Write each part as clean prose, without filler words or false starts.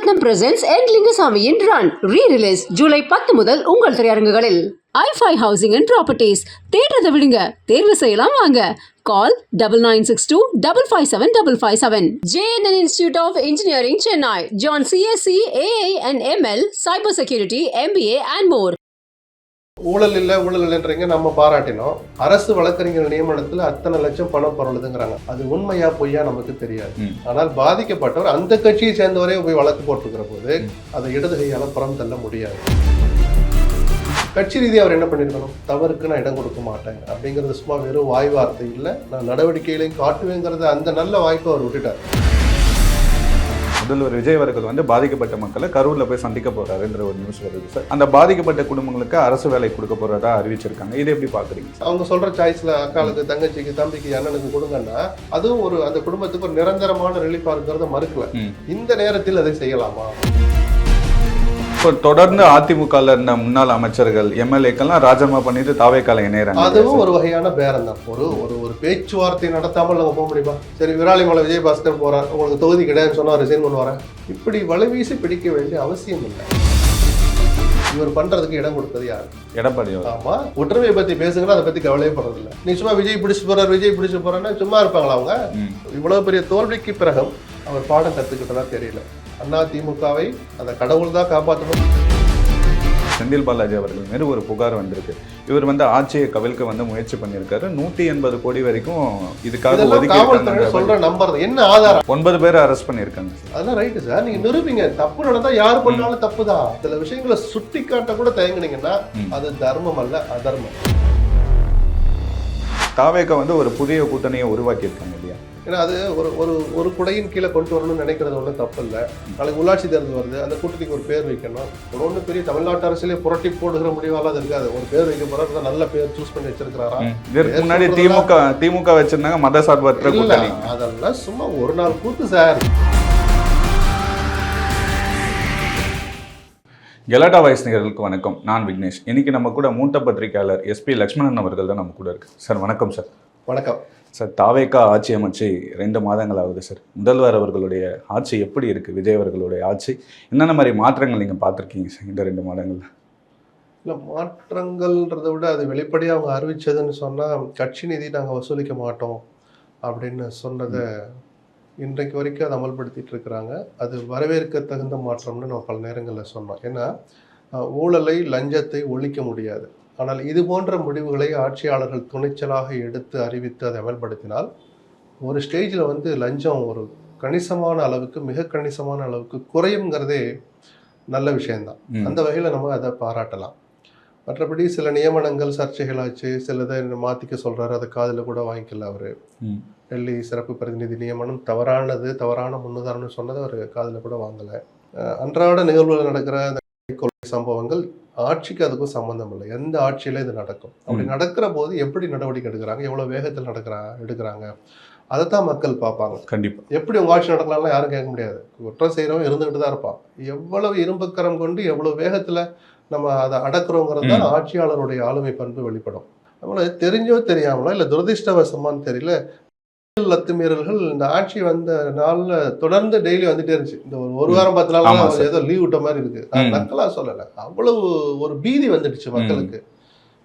Mani Ratnam presence என் லிங்குசாமியின் run re release July 10 முதல் உங்கள் திரையரங்குகளில். i5 housing and properties. தேடுறதை விடுங்க, தேர்வு செய்யலாம் வாங்க. கால் 9962 557 557. JNN Institute of Engineering, Chennai. John CSC, AA and ML, Cyber Security, MBA and more. ஊழல் இல்லைன்றீங்க, நம்ம பாராட்டினோம். அரசு வழக்கறிஞர் நியமனத்துல அத்தனை லட்சம் பணம் பரவலுதுங்கிறாங்க. அது உண்மையா பொய்யா நமக்கு தெரியாது. ஆனால் பாதிக்கப்பட்டவர் அந்த கட்சியை சேர்ந்தவரே போய் வழக்கு போட்டுக்கிற போது அதை இடது கையால புறம் தள்ள முடியாது. கட்சி ரீதியாக அவர் என்ன பண்ணிருக்கணும்? தவறுக்கு நான் இடம் கொடுக்க மாட்டேன் அப்படிங்கிறது சும்மா வெறும் வாய் வார்த்தை இல்லை, நான் நடவடிக்கைகளையும் காட்டுவேங்கிறத அந்த நல்ல வாய்ப்பை அவர் விட்டுட்டார். முதல்வர் விஜய் அவர்கள் பாதிக்கப்பட்ட மக்களை கரூர்ல போய் சந்திக்க போறாருன்ற ஒரு நியூஸ் வருது சார். அந்த பாதிக்கப்பட்ட குடும்பங்களுக்கு அரசு வேலை கொடுக்க போறதா அறிவிச்சிருக்காங்க. இதை எப்படி பாக்குறீங்க? அவங்க சொல்ற சாய்ஸ்ல அக்காளுக்கு, தங்கச்சிக்கு, தம்பிக்கு, அண்ணனுக்கு கொடுங்கன்னா அதுவும் ஒரு அந்த குடும்பத்துக்கு ஒரு நிரந்தரமான ரிலீஃபா இருக்கிறத மறுக்கல. இந்த நேரத்தில் அதை செய்யலாமா? இப்போ தொடர்ந்து அதிமுகல இருந்த முன்னாள் அமைச்சர்கள், எம்எல்ஏக்கெல்லாம் ராஜினாமா பண்ணிட்டு தாவேக்கால இணையறாங்க. அதுவும் ஒரு வகையான பேரம் தான். ஒரு பேச்சுவார்த்தை நடத்தாமல் நம்ம போக முடியுமா? சரி, விராலிமலை விஜயபாஸ்கர் போறார், உங்களுக்கு தொகுதி கிடையாதுன்னு சொன்னா ரிசைன் பண்ணுவாரேன். இப்படி வலைவீசி பிடிக்க வேண்டிய அவசியம் இல்லை. இவர் பண்றதுக்கு இடம் கொடுத்தது யாரு? எடப்பாடி. ஆமா, ஒற்றுமையை பத்தி பேசுங்கன்னா அதை பத்தி கவலையே படுறது இல்லை. நீ சும்மா விஜய் பிடிச்சு போறான்னா சும்மா இருப்பாங்களா அவங்க? இவ்வளவு பெரிய தோல்விக்கு பிறகும் அவர் பாடம் கத்துக்கிட்டதா தெரியல. அதிமுகவை அந்த கடவுள் தான் காப்பாற்றணும். செந்தில் பாலாஜி அவர்கள் மீது ஒரு புகார் வந்திருக்கு. இவர் ஆட்சியை கவிழ்க்க முயற்சி பண்ணியிருக்காரு. 180 கோடி வரைக்கும் இதுக்காக சொல்ற நம்பர் என்ன ஆதாரம்? 9 பேரை அரெஸ்ட் பண்ணியிருக்காங்க. அதெல்லாம் ரைட்டு சார், நீங்க நிரூபிங்க. தப்பு நடந்தா யாரு பண்ணாலும் தப்பு தான். சில விஷயங்களை சுட்டி காட்ட கூட தயங்குனீங்கன்னா அது தர்மம் அல்ல, அதர்மம். தாவேகா ஒரு புதிய கூட்டணியை உருவாக்கி இருக்காங்க இல்லையா? ஏன்னா அது ஒரு குடையின் கீழே கொண்டு வரணும்னு நினைக்கிறது ஒன்றும் தப்பு இல்லை. நாளைக்கு உள்ளாட்சி தேர்தல் வருது, அந்த கூட்டணிக்கு ஒரு பேர் வைக்கணும். ஒன்று பெரிய தமிழ்நாட்டு அரசியலே புரட்டி போடுகிற முடிவால அது இருக்காது. ஒரு பேர் வைக்க போறாரு, நல்ல பேர் சூஸ் பண்ணி வச்சிருக்கிறாரா? இதற்கு முன்னாடி திமுக வச்சிருந்தாங்க மதசார்பற்ற கூட்டணி. அதெல்லாம் சும்மா ஒரு நாள் கூத்து சார். கெலாட்டா வாய்ஸ் நேயர்களுக்கு வணக்கம். நான் விக்னேஷ். இன்னைக்கு நம்ம கூட மூத்த பத்திரிகையாளர் SP லக்ஷ்மணன் அவர்கள் தான் நம்ம கூட இருக்கு. சார் வணக்கம். சார் வணக்கம் சார். தாவேகா ஆட்சி அமைச்சு 2 மாதங்கள் ஆகுது சார். முதல்வர் அவர்களுடைய ஆட்சி எப்படி இருக்கு? விஜய் அவர்களுடைய ஆட்சி என்னென்ன மாதிரி மாற்றங்கள் நீங்க பார்த்துருக்கீங்க சார் இந்த 2 மாதங்கள்ல? இல்லை, மாற்றங்கள்ன்றதை விட அது வெளிப்படையாக அவங்க அறிவிச்சதுன்னு சொன்னால் கட்சி நிதி நாங்கள் வசூலிக்க மாட்டோம் அப்படின்னு சொன்னதை இன்றைக்கு வரைக்கும் அதை அமல்படுத்திட்டு இருக்கிறாங்க. அது வரவேற்க தகுந்த மாற்றம்னு நம்ம பல நேரங்களில் சொன்னோம். ஏன்னா ஊழலை, லஞ்சத்தை ஒழிக்க முடியாது. ஆனால் இது போன்ற முடிவுகளை ஆட்சியாளர்கள் துணிச்சலாக எடுத்து அறிவித்து அதை அமல்படுத்தினால் ஒரு ஸ்டேஜில் லஞ்சம் ஒரு கணிசமான அளவுக்கு, மிக கணிசமான அளவுக்கு குறையுங்கிறதே நல்ல விஷயம்தான். அந்த வகையில் நம்ம அதை பாராட்டலாம். மற்றபடி சில நியமனங்கள் சர்ச்சைகளாச்சு, சிலதை மாற்றிக்க சொல்கிறாரு, அதை காதில் கூட வாங்கிக்கல. அவர் டெல்லி சிறப்பு பிரதிநிதி நியமனம் தவறான முன்னுதாரணம் சொன்னதை அவர் காதில் கூட வாங்கலை. அன்றாட நிகழ்வுகள் நடக்கிற அந்த கொலை சம்பவங்கள் ஆட்சிக்கு அதுக்கும் சம்பந்தம் இல்லை. எந்த ஆட்சியில இது நடக்கும்? அப்படி நடக்கிற போது எப்படி நடவடிக்கை எடுக்கிறாங்க, எவ்வளவு வேகத்தில் எடுக்கிறாங்க, அதைத்தான் மக்கள் பார்ப்பாங்க. கண்டிப்பா. எப்படி உங்க ஆட்சி நடக்கலாம்லாம் யாரும் கேட்க முடியாது. குற்றம் செய்யறவங்க இருந்துகிட்டு தான் இருப்பான். எவ்வளவு இரும்புக்கரம் கொண்டு எவ்வளவு வேகத்துல நம்ம அதை அடக்குறோங்கிறது தான் ஆட்சியாளருடைய ஆளுமை பண்பு வெளிப்படும். நம்மள தெரிஞ்சோ தெரியாமலோ இல்லை துரதிருஷ்டவசமானு தெரியல, அத்துமீறல்கள் இந்த ஆட்சி வந்த நாள்ல தொடர்ந்து டெய்லி வந்துட்டே இருந்துச்சு. இந்த ஒரு வாரம் 10 நாள் ஏதோ லீவ் விட்ட மாதிரி இருக்கு. நக்கலா சொல்லலை, அவ்வளவு ஒரு பீதி வந்துடுச்சு மக்களுக்கு.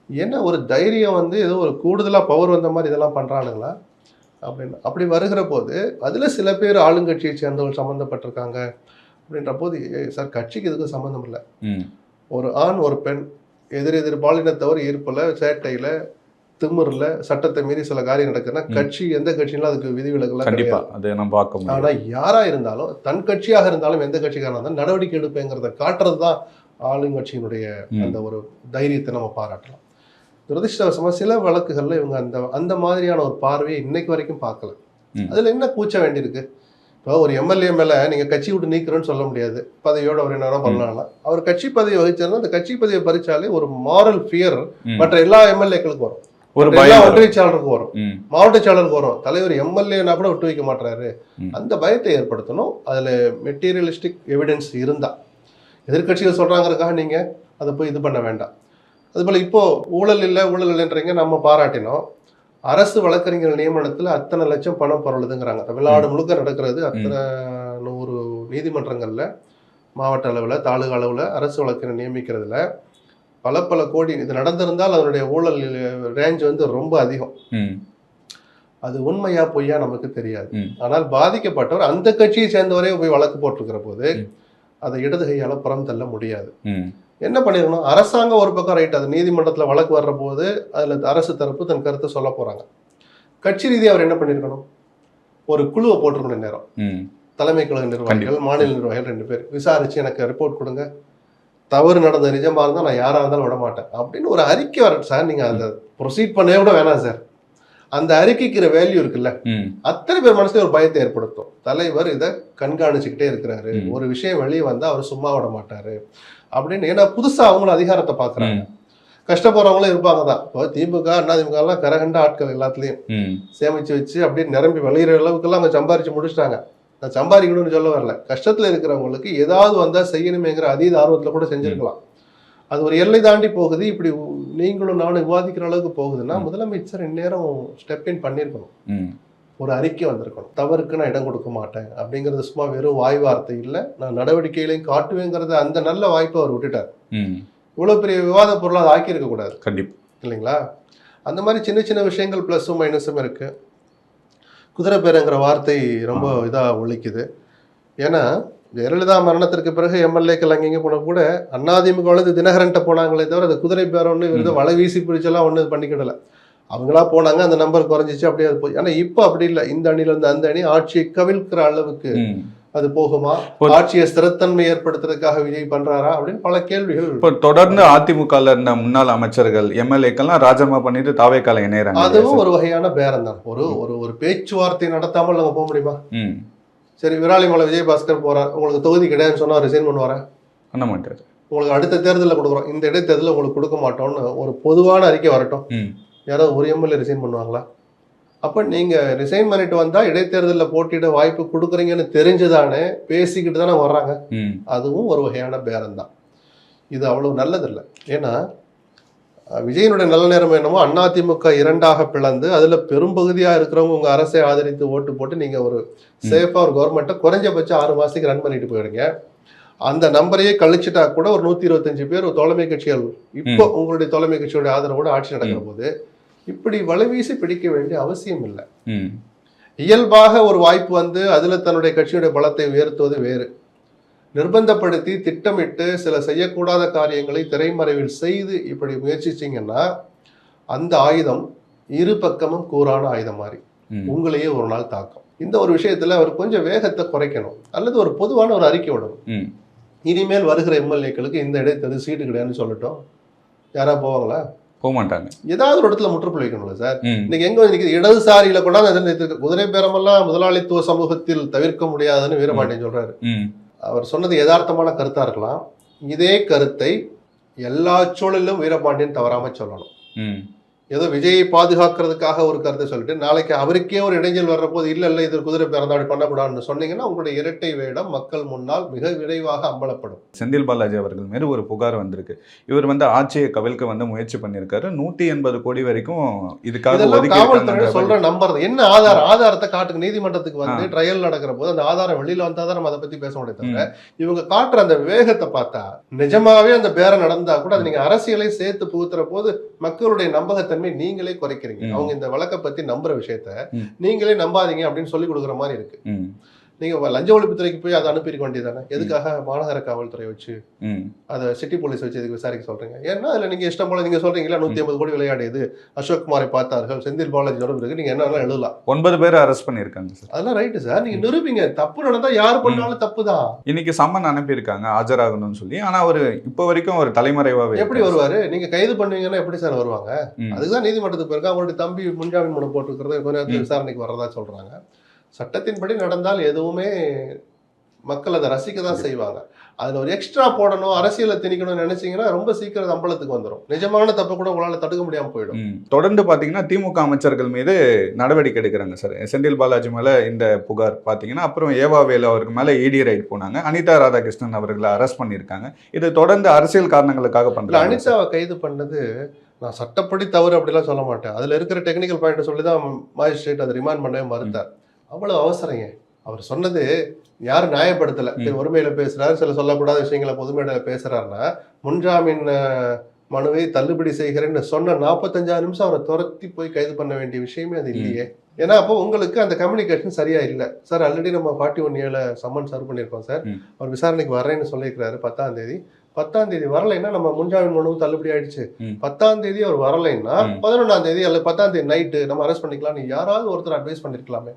என்ன ஒரு தைரியம் ஏதோ ஒரு கூடுதலா பவர் வந்த மாதிரி இதெல்லாம் பண்றானுங்களா அப்படின்னு. அப்படி வருகிற போது அதுல சில பேர் ஆளுங்கட்சியை சேர்ந்தவர்கள் சம்மந்தப்பட்டிருக்காங்க அப்படின்ற போது, சார் கட்சிக்கு இதுக்கு சம்மந்தம் இல்லை. ஒரு ஆண் ஒரு பெண் எதிர் பாலினத்தவர் ஈர்ப்புல, சேட்டையில, திமுறில் சட்டத்தை மீறி சில காரியம் நடக்குதுன்னா கட்சி, எந்த கட்சியிலும் அதுக்கு விதிவிலக்கெல்லாம் கிடையாது. ஆனா யாரா இருந்தாலும், தன் கட்சியாக இருந்தாலும் எந்த கட்சிக்காரனா இருந்தாலும் நடவடிக்கை எடுப்பேங்கிறத காட்டுறது தான் ஆளுங்கட்சியினுடைய அந்த ஒரு தைரியத்தை நம்ம பாராட்டலாம். துரதிருஷ்டவசமா சில வழக்குகள்ல இவங்க அந்த மாதிரியான ஒரு பார்வையை இன்னைக்கு வரைக்கும் பார்க்கல. அதுல என்ன கூச்ச வேண்டியிருக்கு? இப்போ ஒரு எம்எல்ஏ மேல நீங்க கட்சி விட்டு நீக்கிறோன்னு சொல்ல முடியாது. பதவியோட அவர் என்ன பண்ணலாம். அவர் கட்சி பதவி வகிச்சாருன்னா அந்த கட்சி பதவியை பறிச்சாலே ஒரு மாரல் ஃபியர் மற்ற எல்லா எம்எல்ஏக்களுக்கும் வரும். ஒன்றிய செயலருக்கு வரும், மாவட்ட செயலருக்கு வரும். தலைவர் எம்எல்ஏனா கூட விட்டு வைக்க மாட்டாரு. அந்த பயத்தை ஏற்படுத்தணும். அதுல மெட்டீரியலிஸ்டிக் எவிடன்ஸ் இருந்தா, எதிர்கட்சிகள் சொல்றாங்கிறதுக்காக நீங்க அதை போய் இது பண்ண வேண்டாம். அதுபோல இப்போ ஊழல் இல்லைன்றீங்க, நம்ம பாராட்டினோம். அரசு வழக்கறிஞர் நியமனத்துல அத்தனை லட்சம் பணம் பரவலுதுங்கிறாங்க. தமிழ்நாடு முழுக்க நடக்கிறது. அத்தனை 100 நீதிமன்றங்கள்ல மாவட்ட அளவில் தாலுகா அளவில் அரசு வழக்கறிஞர் நியமிக்கிறதுல பல கோடி இது நடந்திருந்தால் அதனுடைய ஊழல் ரேஞ்ச் வந்து ரொம்ப அதிகம். அது உண்மையா பொய்யா நமக்கு தெரியாது. ஆனால் பாதிக்கப்பட்டவர் அந்த கட்சியை சேர்ந்தவரே போய் வழக்கு போட்டிருக்கிற போது அதை இடது கையால புறம் தள்ள முடியாது. என்ன பண்ணிருக்கணும், அரசாங்கம் ஒரு பக்கம் ரைட், அது நீதிமன்றத்தில் வழக்கு வர்ற போது அதில் அரசு தரப்பு தன் கருத்தை சொல்ல போறாங்க. கட்சி ரீதியாக அவர் என்ன பண்ணியிருக்கணும், ஒரு குழுவை போட்டிருக்கணும். நேரம் தலைமை கழக நிர்வாகிகள், மாநில நிர்வாகிகள் 2 பேர் விசாரிச்சு எனக்கு ரிப்போர்ட் கொடுங்க, தவறு நடந்த நிஜமா இருந்தால் நான் யாராக இருந்தாலும் விட மாட்டேன் அப்படின்னு ஒரு அறிக்கை வரட்டும் சார். நீங்க அந்த ப்ரொசீட் பண்ணவே கூட வேணாம் சார். அந்த அறிக்கைக்கிற வேல்யூ இருக்குல்ல, அத்தனை பேர் மனசுல ஒரு பயத்தை ஏற்படுத்தும். தலைவர் இதை கண்காணிச்சுக்கிட்டே இருக்கிறாரு, ஒரு விஷயம் வெளியே வந்தா அவர் சும்மா விட மாட்டாரு அப்படின்னு. ஏன்னா புதுசா அவங்களும் அதிகாரத்தை பாக்குறாங்க. கஷ்டப்படுறவங்களும் இருப்பாங்க தான். இப்போ திமுக அதிமுக எல்லாம் கரகண்ட ஆட்கள் எல்லாத்துலயும் சேமிச்சு வச்சு அப்படியே நிரம்பி வெளியிற அளவுக்கு எல்லாம் அவங்க சம்பாரிச்சு முடிச்சிட்டாங்க. நான் சம்பாதிக்கணும்னு சொல்ல வரல, கஷ்டத்துல இருக்கிறவங்களுக்கு ஏதாவது வந்தா செய்யணுமேங்கிற அதீத ஆர்வத்துல கூட செஞ்சிருக்கலாம். அது ஒரு எல்லை தாண்டி போகுது. இப்படி நீங்களும் நானும் விவாதிக்கிற அளவுக்கு போகுதுன்னா முதலமைச்சர் இந்நேரம் ஸ்டெப் இன் பண்ணியிருக்கணும், ஒரு அறிக்கை வந்திருக்கணும். தவறுக்கு நான் இடம் கொடுக்க மாட்டேன் அப்படிங்கிறது சும்மா வெறும் வாய் வார்த்தை இல்லை, நான் நடவடிக்கைகளையும் காட்டுவேங்கிறத அந்த நல்ல வாய்ப்பை அவர் விட்டுட்டார். இவ்வளவு பெரிய விவாத பொருளை அதை ஆக்கியிருக்க கூடாது. கண்டிப்பா இல்லைங்களா? அந்த மாதிரி சின்ன சின்ன விஷயங்கள் பிளஸும் மைனஸும் இருக்கு. குதிரை பேருங்கிற வார்த்தை ரொம்ப இதா ஒழிக்குது. ஏன்னா ஜெயலலிதா மரணத்திற்கு பிறகு எம்எல்ஏக்கள் அங்கங்க போன கூட அதிமுக தினகரன்ட்ட போனாங்களே தவிர அது குதிரை பேரம்னு விருது வலை வீசி பிடிச்செல்லாம் ஒன்றும் பண்ணிக்கிடல. அவங்களா போனாங்க, அந்த நம்பர் குறைஞ்சிச்சு, அப்படியே அது போய். ஆனா இப்போ அப்படி இல்லை. இந்த அணில இருந்து அந்த அணி ஆட்சியை கவிழ்க்கிற அளவுக்கு அது போகுமா? ஆட்சியை ஸ்திரத்தன்மை ஏற்படுத்துறதுக்காக விஜய் பண்றாரா அப்படின்னு பல கேள்விகள். இப்போ தொடர்ந்து அதிமுகல இருந்த முன்னாள் அமைச்சர்கள் எம்எல்ஏக்கெல்லாம் ராஜினாமா பண்ணிட்டு தாவேக்கால இணையறாங்க. அதுவும் ஒரு வகையான பேரம் தான். ஒரு பேச்சுவார்த்தை நடத்தாமல் நம்ம போக முடியுமா? சரி, விராலிமலை விஜயபாஸ்கர் போறார், உங்களுக்கு தொகுதி கிடையாதுன்னு சொன்னா ரிசைன் பண்ணுவாரா? பண்ண மாட்டாரு. உங்களுக்கு அடுத்த தேர்தலில் கொடுக்குறோம், இந்த இடைத்தேர்தலில் உங்களுக்கு கொடுக்க மாட்டோம்னு ஒரு பொதுவான அறிக்கை வரட்டும், யாராவது ஒரு எம்எல்ஏ ரிசைன் பண்ணுவாங்களா? அப்போ நீங்கள் ரிசைன் பண்ணிட்டு வந்தால் இடைத்தேர்தலில் போட்டியிட வாய்ப்பு கொடுக்குறீங்கன்னு தெரிஞ்சுதானே பேசிக்கிட்டு தானே வர்றாங்க. அதுவும் ஒரு வகையான பேரம் தான். இது அவ்வளவு நல்லதில்லை. ஏன்னா விஜயனுடைய நல்ல நேரம் என்னமோ அதிமுக 2ஆக பிளந்து அதில் பெரும்பகுதியாக இருக்கிறவங்க உங்கள் அரசை ஆதரித்து ஓட்டு போட்டு நீங்கள் ஒரு சேஃபாக ஒரு கவர்மெண்ட்டை குறைஞ்சபட்சம் 6 மாதத்துக்கு ரன் பண்ணிட்டு போயிடுங்க. அந்த நம்பரையே கழிச்சுட்டா கூட ஒரு 125 பேர் ஒரு தோழமை கட்சிகள் இப்போ உங்களுடைய தோழமை கட்சியோட ஆதரவோடு ஆட்சி நடக்கிற போது இப்படி வலைவீசி பிடிக்க வேண்டிய அவசியம் இல்லை. இயல்பாக ஒரு வாய்ப்பு வந்து அதுல தன்னுடைய கட்சியுடைய பலத்தை உயர்த்துவது வேறு. நிர்பந்தப்படுத்தி திட்டமிட்டு சில செய்யக்கூடாத காரியங்களை திரைமறைவில் செய்து இப்படி முயற்சிச்சிங்கன்னா அந்த ஆயுதம் இரு பக்கமும் கூரான ஆயுதம் மாதிரி உங்களையே ஒரு நாள் தாக்கும். இந்த ஒரு விஷயத்துல அவர் கொஞ்சம் வேகத்தை குறைக்கணும், அல்லது ஒரு பொதுவான ஒரு அறிக்கை விடணும். இனிமேல் வருகிற எம்எல்ஏக்களுக்கு இந்த இடைத்தேர்தல் சீட்டு கிடையாதுன்னு சொல்லட்டும். யாரா போவாங்களா? போக மாட்டாங்க. ஏதாவது ஒரு இடத்துல முற்றுப்புள்ளி வைக்கணும்ல சார். இன்னைக்கு எங்க வந்து இடதுசாரியில கொண்டாந்து குதிரை பேரமெல்லாம் முதலாளித்துவ சமூகத்தில் தவிர்க்க முடியாதுன்னு வீரபாண்டியன் சொல்றாரு. அவர் சொன்னது யதார்த்தமான கருத்தா இருக்கலாம். இதே கருத்தை எல்லா சூழலிலும் வீரபாண்டியன் தவறாம சொல்லணும். ஏதோ விஜயை பாதுகாக்கிறதுக்காக ஒரு கருத்தை சொல்லிட்டு நாளைக்கு அவருக்கே ஒரு இடைஞ்சல் வர்ற போது இல்ல இது குதிரை பிறந்தாடி பண்ணக்கூடாதுன்னு சொன்னீங்கன்னா உங்களுடைய இரட்டை வேடம் மக்கள் முன்னால் மிக விரைவாக அம்பலப்படும். செந்தில் பாலாஜி அவர்கள் மீது ஒரு புகார் வந்திருக்கு. இவர் வந்து ஆட்சியை கவிழ்க்க வந்து முயற்சி பண்ணியிருக்காரு. 180 கோடி வரைக்கும் இதுக்காக காவல்துறை சொல்ற நம்பர் என்ன ஆதாரத்தை காட்டுங்க. நீதிமன்றத்துக்கு வந்து ட்ரையல் நடக்கிற போது அந்த ஆதாரம் வெளியில வந்தாதான் நம்ம அதை பத்தி பேச முடியாது. இவங்க காட்டுற அந்த வேகத்தை பார்த்தா நிஜமாவே அந்த பேரம் நடந்தா கூட அது நீங்க அரசியலை சேர்த்து புகுத்துற போது மக்களுடைய நம்பகத்தன்மை நீங்களே குறைக்கிறீங்க. அவங்க இந்த வழக்கை பத்தி நம்புற விஷயத்த நீங்களே நம்பாதீங்க அப்படின்னு சொல்லி கொடுக்குற மாதிரி இருக்கு. நீங்க லஞ்ச ஒழிப்புத்துறைக்கு போய் அதை அனுப்பியிருக்க வேண்டியதானே? எதுக்காக மாநகர காவல்துறை வச்சு அதை சிட்டி போலீஸ் வச்சு எதுக்கு விசாரிக்க சொல்றீங்க? ஏன்னா அதுல நீங்க இஷ்டம் போல நீங்க சொல்றீங்களா 150 கோடி விளையாடியது, அசோக் குமாரை பார்த்தார்கள், செந்தில் பாலாஜி தொடர்பு இருக்கு, நீங்க என்ன எழுதலாம். 9 பேரை அரெஸ்ட் பண்ணிருக்காங்க சார். அதெல்லாம் ரைட்டு சார், நீங்க நிரூபிங்க. தப்பு நடந்தா யாரு பண்ணாலும் தப்பு தான். இன்னைக்கு சம்மன் அனுப்பியிருக்காங்க ஆஜராகணும்னு சொல்லி. ஆனா அவரு இப்ப வரைக்கும் ஒரு தலைமறைவாவே எப்படி வருவாரு? நீங்க கைது பண்ணுவீங்கன்னா எப்படி சார் வருவாங்க? அதுதான் நீதிமன்றத்துக்கு போயிருக்காங்க. அவங்களுடைய தம்பி முன்ஜாமீன் மனு போட்டுருக்கிறது கொஞ்ச நேரத்தில் விசாரணைக்கு வர்றதா சொல்றாங்க. சட்டத்தின்படி நடந்தால் எதுவுமே மக்கள் அதை ரசிக்க தான் செய்வாங்க. அதுல ஒரு எக்ஸ்ட்ரா போடணும், அரசியலை திணிக்கணும்னு நினைச்சீங்கன்னா ரொம்ப சீக்கிரம் அம்பலத்துக்கு வந்துடும். நிஜமான தப்பை கூட உங்களால தடுக்க முடியாம போயிடும். தொடர்ந்து பாத்தீங்கன்னா திமுக அமைச்சர்கள் மீது நடவடிக்கை எடுக்கிறாங்க சார். செந்தில் பாலாஜி மேல இந்த புகார் பாத்தீங்கன்னா, அப்புறம் ஏவாவேலு அவருக்கு மேல இடி ரைட் போனாங்க. அனிதா ராதாகிருஷ்ணன் அவர்களை அரெஸ்ட் பண்ணியிருக்காங்க. இது தொடர்ந்து அரசியல் காரணங்களுக்காக பண்றாங்க. அனிதாவை கைது பண்ணது நான் சட்டப்படி தவறு அப்படிலாம் சொல்ல மாட்டேன். அதுல இருக்கிற டெக்னிக்கல் பாயிண்ட் சொல்லி தான் மாஜிஸ்ட்ரேட் அதை ரிமாண்ட் பண்ணவே மறுத்தார். அவ்வளவு அவசரங்க. அவர் சொன்னது யாரும் நியாயப்படுத்தலை. ஒருமையில பேசுறாரு, சில சொல்லக்கூடாத விஷயங்களை பொதுமையில பேசுறாருன்னா, முன்ஜாமீன் மனுவை தள்ளுபடி செய்கிறேன்னு சொன்ன 45 நிமிஷம் அவரை துரத்தி போய் கைது பண்ண வேண்டிய விஷயமே அது இல்லையே. ஏன்னா அப்போ உங்களுக்கு அந்த கம்யூனிகேஷன் சரியா இல்லை சார். ஆல்ரெடி நம்ம 41A சம்மன் சர்வ் பண்ணியிருக்கோம் சார். அவர் விசாரணைக்கு வர்றேன்னு சொல்லியிருக்கிறாரு 10ஆம் தேதி. 10ஆம் தேதி வரலைன்னா நம்ம முன்ஜாமீன் மனுவும் தள்ளுபடி ஆயிடுச்சு. 10ஆம் தேதி அவர் வரலைன்னா 11ஆம் தேதி அல்லது 10ஆம் தேதி நைட்டு நம்ம அரெஸ்ட் பண்ணிக்கலாம். நீ யாராவது ஒருத்தர் அட்வைஸ் பண்ணிருக்கலாமே.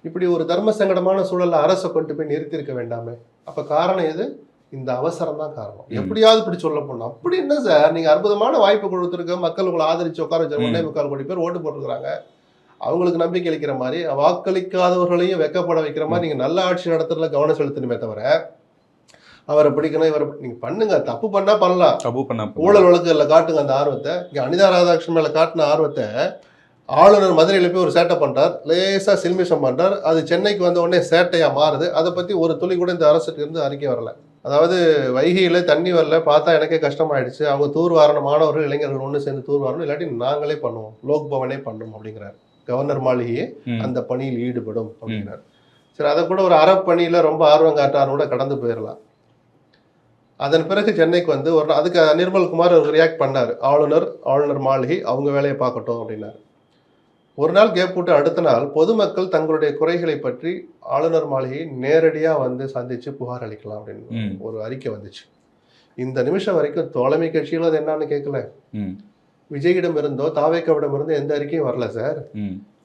இப்படி ஒரு தர்ம சங்கடமான சூழல்ல அரசை கொண்டு போய் நிறுத்திருக்க வேண்டாமே. அப்ப காரணம் எது? இந்த அவசரம் தான் காரணம். எப்படியாவது இப்படி சொல்ல போனோம். அப்படி என்ன சார், நீங்க அற்புதமான வாய்ப்பு கொடுத்துருக்க, மக்கள் உங்களை ஆதரிச்சு உட்கார வச்சு 1.25 கோடி பேர் ஓட்டு போட்டுருக்காங்க. அவங்களுக்கு நம்பிக்கை அளிக்கிற மாதிரி, வாக்களிக்காதவர்களையும் வெக்கப்பட வைக்கிற மாதிரி நீங்க நல்ல ஆட்சி நடத்துறதுல கவனம் செலுத்தணுமே தவிர, அவரை பிடிக்கணும் இவரை நீங்க பண்ணுங்க, தப்பு பண்ணா பண்ணலாம், தப்பு பண்ணா ஊழல் வழக்குகள்ல காட்டுங்க அந்த ஆர்வத்தை. இங்க அனிதா ராதாகிருஷ்ணன் மேல காட்டின ஆர்வத்தை ஆளுநர் மதுரையில் போய் ஒரு சேட்டை பண்றார், லேசா சில்மிஷம் பண்றார், அது சென்னைக்கு வந்த உடனே சேட்டையா மாறுது. அதை பத்தி ஒரு துளி கூட இந்த அரசுக்கு இருந்து அறிக்கை வரல. அதாவது வைகையில தண்ணி வரல, பார்த்தா எனக்கே கஷ்டமாயிடுச்சு, அவங்க தூர் வாரணும், மாணவர்கள் இளைஞர்கள் ஒன்று சேர்ந்து தூர் வாரணும், இல்லாட்டி நாங்களே பண்ணுவோம், லோக் பவனே பண்ணும் அப்படிங்கிறார். கவர்னர் மாளிகையே அந்த பணியில் ஈடுபடும் அப்படிங்கிறார். சரி, அதை கூட ஒரு அறப்பணியில ரொம்ப ஆர்வம் காட்டாரு கூட கடந்து போயிடலாம். அதன் பிறகு சென்னைக்கு வந்து ஒரு அதுக்கு நிர்மல்குமார் ரியாக்ட் பண்ணார், ஆளுநர் மாளிகை அவங்க வேலையை பார்க்கட்டும் அப்படின்னாரு. ஒரு நாள் கேப் போட்டு அடுத்த நாள் பொதுமக்கள் தங்களுடைய குறைகளை பற்றி ஆளுநர் மாளிகையை நேரடியா வந்து சந்திச்சு புகார் அளிக்கலாம் அப்படின்னு ஒரு அறிக்கை வந்துச்சு. இந்த நிமிஷம் வரைக்கும் தோழமை கட்சிகள் அது என்னன்னு கேட்கல, விஜயிடம் இருந்தோ தாவேக்காவிடம் இருந்தோ எந்த அறிக்கையும் வரல சார்.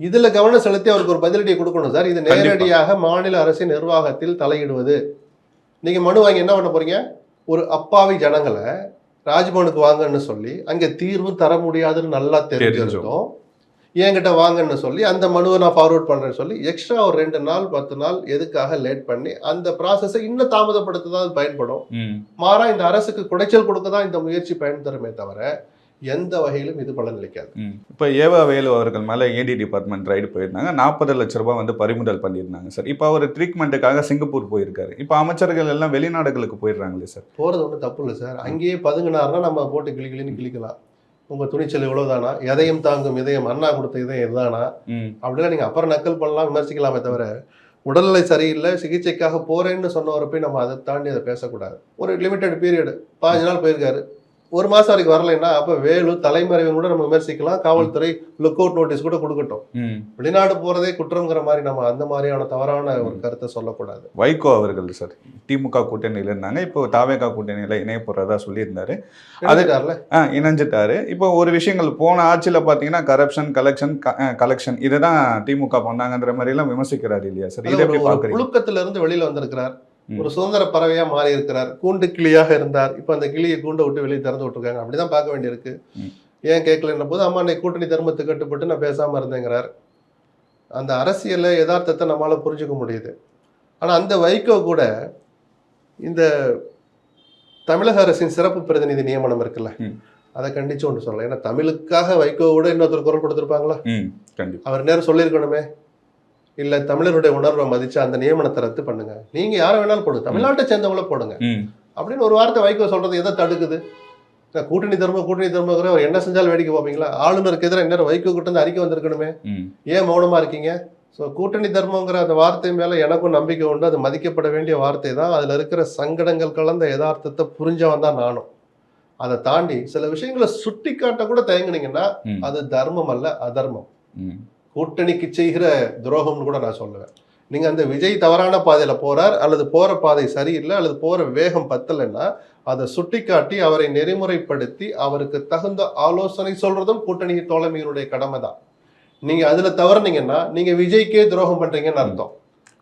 இதுல கவனம் செலுத்தி அவருக்கு ஒரு பதிலடியை கொடுக்கணும் சார். இது நேரடியாக மாநில அரசின் நிர்வாகத்தில் தலையிடுவது. நீங்க மனு வாங்கி என்ன பண்ண போறீங்க? ஒரு அப்பாவி ஜனங்களை ராஜ்பவனுக்கு வாங்கன்னு சொல்லி அங்க தீர்வு தர முடியாதுன்னு நல்லா தெரிஞ்சிருந்தோம், என்கிட்ட வாங்கன்னு சொல்லி அந்த மனுவை நான் ஃபார்வர்ட் பண்றேன்னு சொல்லி எக்ஸ்ட்ரா ஒரு 2 நாள் 10 நாள் எதுக்காக லேட் பண்ணி அந்த ப்ராசஸை இன்னும் தாமதப்படுத்ததான் பயன்படும். மாறா இந்த அரசுக்கு குடைச்சல் கொடுக்க தான் இந்த முயற்சி பயன் தருமே தவிர எந்த வகையிலும் இது பலன் அளிக்காது. இப்போ ஏவா வேலு அவர்கள் மேலே ஏடி டிபார்ட்மெண்ட் ரைடு போயிருந்தாங்க, 40 லட்ச ரூபாய் வந்து பறிமுதல் பண்ணியிருந்தாங்க சார். இப்போ அவர் ட்ரீட்மெண்ட்டுக்காக சிங்கப்பூர் போயிருக்காரு. இப்போ அமைச்சர்கள் எல்லாம் வெளிநாடுகளுக்கு போயிடுறாங்களே சார். போறது ஒன்றும் தப்பு இல்லை சார். அங்கேயே பதுங்கினாருன்னா நம்ம போட்டு கிளின்னு கிளிக்கலாம். உங்க துணிச்சல் இவ்வளவுதானா, எதையும் தாங்கும் இதயம் அண்ணா கொடுத்த இதயம் இதுதானா அப்படிலாம் நீங்க அப்புறம் நக்கல் பண்ணலாம், விமர்சிக்கலாமே தவிர உடல்நிலை சரியில்லை சிகிச்சைக்காக போறேன்னு சொன்னவரை போய் நம்ம அதை தாண்டி அதை பேசக்கூடாது. ஒரு லிமிட்டட் பீரியடு 15 நாள் போயிருக்காரு, 1 மாசம் வரைக்கும் வரலைன்னா அப்ப வேலு தலைமறைவன் கூட நம்ம விமர்சிக்கலாம், காவல்துறை லுக் அவுட் நோட்டீஸ் கூட கொடுக்கட்டும். வெளிநாடு போறதே குற்றம்ங்கிற மாதிரி நம்ம அந்த மாதிரியான தவறான ஒரு கருத்தை சொல்லக்கூடாது. வைகோ அவர்கள் சார் திமுக கூட்டணியில இருந்தாங்க, இப்போ தாவேகா கூட்டணியில இணைய போறதா சொல்லியிருந்தாரு. இணைஞ்சிட்டாரு. இப்போ ஒரு விஷயங்கள் போன ஆட்சியில பாத்தீங்கன்னா கரப்ஷன் கலெக்ஷன் இதுதான் திமுக பண்ணாங்கன்ற மாதிரி எல்லாம் விமர்சிக்கிறாரு இல்லையா சார்? இதை எப்படி பாக்குறீங்க? புழுக்கத்துல இருந்து வெளியில வந்திருக்கிறார், ஒரு சுதந்திர பறவையா மாறி இருக்கிறார், கூண்டு கிளியாக இருந்தார், இப்ப அந்த கிளியை கூண்டை விட்டு வெளியே திறந்து விட்டுருக்காங்க. அப்படிதான் பார்க்க வேண்டியிருக்கு. ஏன் கேட்கலன்ற போது அம்மா அன்னைக்கு கூட்டணி தர்மத்துக்கு கட்டுப்பட்டு நான் பேசாம இருந்தேங்கிறார். அந்த அரசியல யதார்த்தத்தை நம்மளால புரிஞ்சுக்க முடியுது. ஆனா அந்த வைகோ கூட இந்த தமிழக அரசின் சிறப்பு பிரதிநிதி நியமனம் இருக்குல்ல, அதை கண்டிச்சு ஒன்று சொல்லலாம். ஏன்னா தமிழுக்காக வைகோவோட இன்னொருத்தர் குரல் கொடுத்துருப்பாங்களா? அவர் நேரம் சொல்லியிருக்கணுமே, இல்ல தமிழருடைய உணர்வை மதிச்சு அந்த நியமனத்தை ரத்து பண்ணுங்க, நீங்க யாரை வேணாலும் போடுங்க, தமிழ்நாட்டை சேர்ந்தவங்கள போடுங்க அப்படின்னு ஒரு வார்த்தை வைகோ சொல்றது எதை தடுக்குது? கூட்டணி தர்மங்கிற அவர் என்ன செஞ்சாலும் வேடிக்கை பார்ப்பீங்களா? ஆளுநருக்கு எதிராக இன்னொரு வைகோ கிட்ட இருந்து அறிக்கை வந்திருக்கணுமே, ஏன் மௌனமா இருக்கீங்க? ஸோ கூட்டணி தர்மங்கிற அந்த வார்த்தை மேல எனக்கும் நம்பிக்கை உண்டு, அது மதிக்கப்பட வேண்டிய வார்த்தை தான். அதுல இருக்கிற சங்கடங்கள் கலந்த யதார்த்தத்தை புரிஞ்சவன் தான் நானும். அதை தாண்டி சில விஷயங்களை சுட்டி காட்ட கூட தயங்குனீங்கன்னா அது தர்மம் அல்ல, அதர்மம். கூட்டணிக்கு செய்கிற துரோகம்னு கூட நான் சொல்லுவேன். நீங்க அந்த விஜய் தவறான பாதையில போறார், அல்லது போற பாதை சரியில்லை, அல்லது போற வேகம் பத்தலைன்னா அதை சுட்டி காட்டி அவரை நெறிமுறைப்படுத்தி அவருக்கு தகுந்த ஆலோசனை சொல்றதும் கூட்டணி தோழமையினுடைய கடமை தான். நீங்க அதுல தவறுனீங்கன்னா நீங்க விஜய்க்கே துரோகம் பண்றீங்கன்னு அர்த்தம்.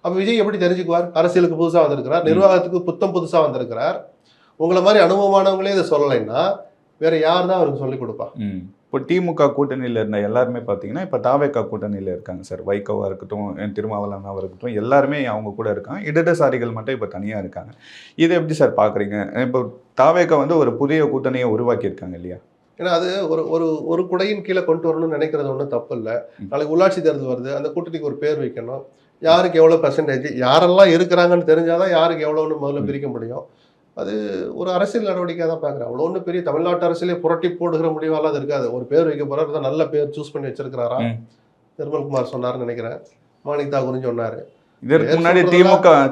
அப்ப விஜய் எப்படி தெரிஞ்சுக்குவார்? அரசியலுக்கு புதுசா வந்திருக்கிறார், நிர்வாகத்துக்கு புதுசா வந்திருக்கிறார். உங்களை மாதிரி அனுபவமானவங்களே இதை சொல்லலைன்னா வேற யார் தான் அவருக்கு சொல்லிக் கொடுப்பா? இப்போ திமுக கூட்டணியில் இருந்த எல்லாருமே பார்த்தீங்கன்னா இப்போ தாவேகா கூட்டணியில் இருக்காங்க சார். வைகோவாக இருக்கட்டும், திருமாவளவனாக இருக்கட்டும், எல்லாருமே அவங்க கூட இருக்காங்க. இடதுசாரிகள் மட்டும் இப்போ தனியாக இருக்காங்க. இதை எப்படி சார் பார்க்குறீங்க? இப்போ தாவேகா வந்து ஒரு புதிய கூட்டணியை உருவாக்கியிருக்காங்க இல்லையா? ஏன்னா அது ஒரு குடையின் கீழே கொண்டு வரணும்னு நினைக்கிறது ஒன்றும் தப்பு இல்லை. நாளைக்கு உள்ளாட்சி தேர்தல் வருது, அந்த கூட்டணிக்கு ஒரு பேர் வைக்கணும், யாருக்கு எவ்வளோ பர்சன்டேஜ், யாரெல்லாம் இருக்கிறாங்கன்னு தெரிஞ்சாதான் யாருக்கு எவ்வளோன்னு முதல்ல பிரிக்க முடியும். அது ஒரு அரசியல் நடவடிக்கை தான் பார்க்குறேன். அவ்வளோ ஒன்றும் பெரிய தமிழ்நாட்டு அரசியலே புரட்டி போடுகிற முடிவாலாம் அது இருக்காது. ஒரு பேர் வைக்க போறாரு தான், நல்ல பேர் சூஸ் பண்ணி வச்சிருக்கிறாரா? நிர்மல்குமார் சொன்னார்னு நினைக்கிறேன், மாணிக் தாகூர்னு சொன்னார். இதற்கு முன்னாடி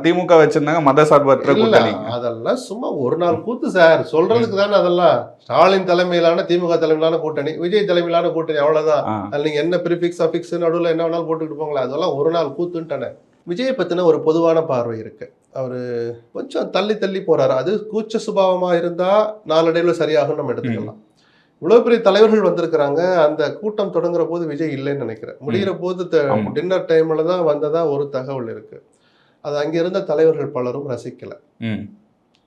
திமுக வச்சிருந்தாங்க மதசார்பற்ற இல்ல கூட்டணி. அதெல்லாம் சும்மா ஒரு நாள் கூத்து சார், சொல்றதுக்கு தானே அதெல்லாம். ஸ்டாலின் தலைமையிலான திமுக தலைமையிலான கூட்டணி, விஜய் தலைமையிலான கூட்டணி, அவ்வளவுதான். அதுல நீங்க என்ன பிரிஃபிக்ஸ் அஃபிக்ஸ் நடுவில் என்ன வேணாலும் போட்டுக்கிட்டு போங்களேன், அதெல்லாம் ஒரு நாள் கூத்துன்ட்டானே. விஜயை பத்தின ஒரு பொதுவான பார்வை இருக்கு. அவரு கொஞ்சம் தள்ளி தள்ளி போறாரு. அது கூச்ச சுபாவமா இருந்தா நாளடைவில் சரியாகும் நம்ம எடுத்துக்கலாம். இவ்வளவு பெரிய தலைவர்கள் வந்திருக்கிறாங்க. அந்த கூட்டம் தொடங்குற போது விஜய் இல்லைன்னு நினைக்கிறேன். முடிகிற போது டின்னர் டைம்ல தான் வந்ததா ஒரு தகவல் இருக்கு. அது அங்க இருந்த தலைவர்கள் பலரும் ரசிக்கல.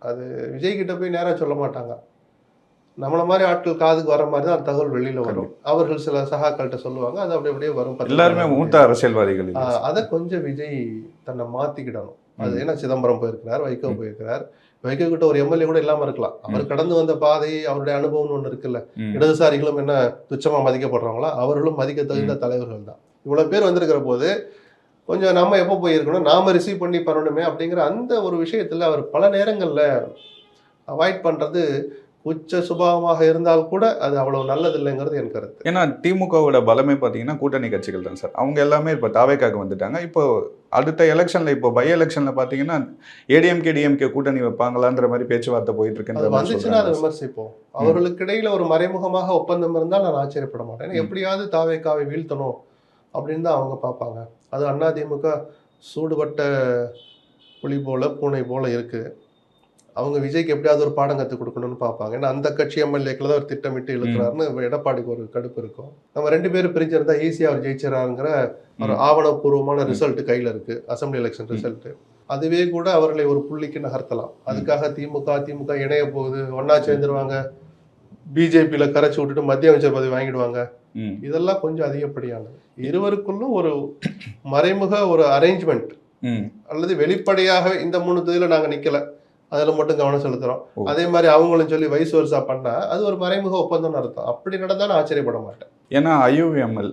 அது விஜய் கிட்ட போய் நேரா சொல்ல மாட்டாங்க. நம்மள மாதிரி ஆட்கள் காதுக்கு வர மாதிரி தான் அந்த தகவல் வெளியில வரும். அவர்கள் சில சகாக்கள்கிட்ட சொல்லுவாங்க, அது அப்படியே வரும். எல்லாருமே மூத்த அரசியல்வாதிகள். அதை கொஞ்சம் விஜய் தன்னை மாத்திக்கிடணும். அது ஏன்னா சிதம்பரம் போயிருக்கிறார், வைகோ போயிருக்கிறார். வைகோ கிட்ட ஒரு எம்எல்ஏ கூட இல்லாம இருக்கலாம். அவர் கடந்து வந்த பாதை, அவருடைய அனுபவம்னு ஒண்ணு இருக்குல்ல. இடதுசாரிகளும் என்ன துச்சமா மதிக்கப்படுறாங்களா? அவர்களும் மதிக்க தகுந்த தலைவர்கள் தான். இவ்வளவு பேர் வந்திருக்கிற போது கொஞ்சம் நம்ம எப்போ போயிருக்கணும், நாம ரிசீவ் பண்ணி பண்ணணுமே அப்படிங்கிற அந்த ஒரு விஷயத்துல அவர் பல நேரங்கள்ல அவாய்ட் பண்றது உச்ச சுபாவமாக இருந்தால் கூட அது அவ்வளவு நல்லது இல்லைங்கிறது என் கருத்து. ஏன்னா திமுகவோட பலமே பார்த்தீங்கன்னா கூட்டணி கட்சிகள் தான் சார். அவங்க எல்லாமே இப்போ தாவேக்காக வந்துட்டாங்க. இப்போ அடுத்த எலெக்ஷன்ல, இப்போ பை எலெக்ஷன்ல பார்த்தீங்கன்னா ஏடிஎம்கே டிஎம்கே கூட்டணி வைப்பாங்களான்ற மாதிரி பேச்சுவார்த்தை போயிட்டு இருக்கு. வந்துச்சுன்னா அதை விமர்சிப்போம். அவர்களுக்கு இடையில ஒரு மறைமுகமாக ஒப்பந்தம் இருந்தால் நான் ஆச்சரியப்பட மாட்டேன். எப்படியாவது தாவேக்காவை வீழ்த்தணும் அப்படின்னு தான் அவங்க பார்ப்பாங்க. அது அதிமுக சூடுபட்ட புலி போல பூனை போல இருக்கு. அவங்க விஜய்க்கு எப்படியாவது ஒரு பாடம் கற்றுக் கொடுக்கணும்னு பார்ப்பாங்க. ஏன்னா அந்த கட்சி எம்எல்ஏக்களை தான் ஒரு திட்டமிட்டு இழுக்கிறாருன்னு எடப்பாடிக்கு ஒரு கடுப்பு இருக்கும். நம்ம 2 பேரும் பிரிஞ்சிருந்தா ஈஸியாக அவர் ஜெயிச்சிடறாங்கிற ஒரு ஆவணப்பூர்வமான ரிசல்ட் கையில் இருக்கு, அசம்பிளி எலெக்ஷன் ரிசல்ட். அதுவே கூட அவர்களை ஒரு புள்ளிக்கு நகர்த்தலாம். அதுக்காக திமுக இணைய போகுது, ஒன்னா சேர்ந்துருவாங்க, பிஜேபியில கரைச்சி விட்டுட்டு மத்திய அமைச்சர் பதவி வாங்கிடுவாங்க. இதெல்லாம் கொஞ்சம் அதிகப்படியானது. இருவருக்குள்ளும் ஒரு மறைமுக ஒரு அரேஞ்ச்மெண்ட் அல்லது வெளிப்படையாக இந்த 3 தொகுதியில நாங்க நிக்கல, அதுல மட்டும் கவனம் செலுத்துறோம், அதே மாதிரி அவங்களும் சொல்லி வயசு வருஷா பண்ணா அது ஒரு மறைமுக ஒப்பந்தம் அர்த்தம். அப்படி நடந்தாலும் ஆச்சரியப்பட மாட்டேன். ஏன்னா ஐயுஎம்எல்